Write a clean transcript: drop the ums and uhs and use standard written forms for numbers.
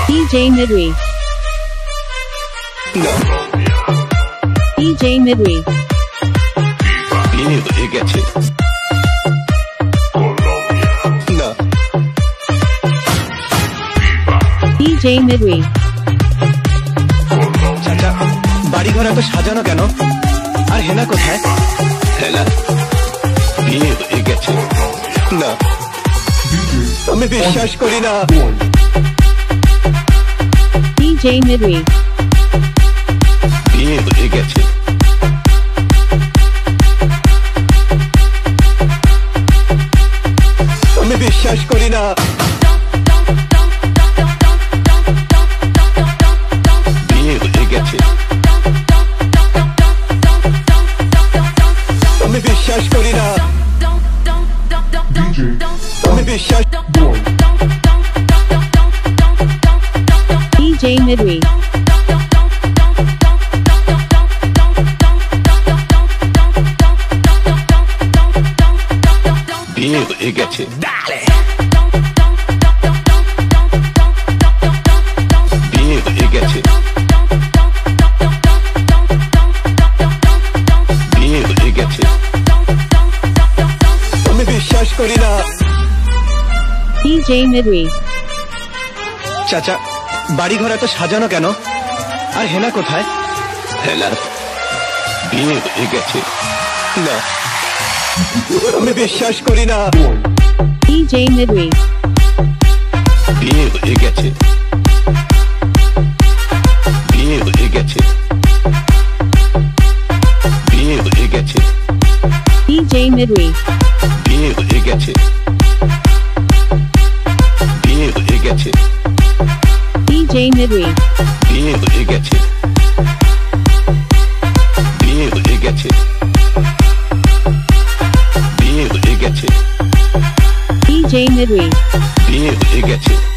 DJ Midri. No. DJ Midri. বিয়ে হয়ে গেছে। না। DJ Midri. চাচা বাড়িঘর এত সাজানো কেন? আর হেনা কোথায়? হেনা বিয়ে হয়ে গেছে। না, আমি বিশ্বাস করি না। DJ Midri. বিয়ে হয়ে গেছে। আমি বিশ্বাস করি না। বিয়ে হয়ে গেছে। আমি বিশ্বাস করি না। আমি বিশ্বাস। DJ Midri. বিয়ে হয়ে গেছে। বিয়ে হয়ে গেছে। বিয়ে হয়ে গেছে। আমি বিশ্বাস করি না। DJ Midri. চাচা বাড়িঘর এত সাজানো কেন? আর হেনা কোথায়? হেনা বিয়ে হয়ে গেছে। না, আমি বিশ্বাস করি না। DJ Midri. বিয়ে হয়ে গেছে। বিয়ে হয়ে গেছে। বিয়ে হয়ে গেছে। DJ Midri. বিয়ে হয়ে গেছে। বিয়ে হয়ে গেছে। DJ Midri. বিয়ে হয়ে গেছে। বিয়ে হয়ে গেছে। বিয়ে হয়ে গেছে। DJ Midri. বিয়ে হয়ে গেছে।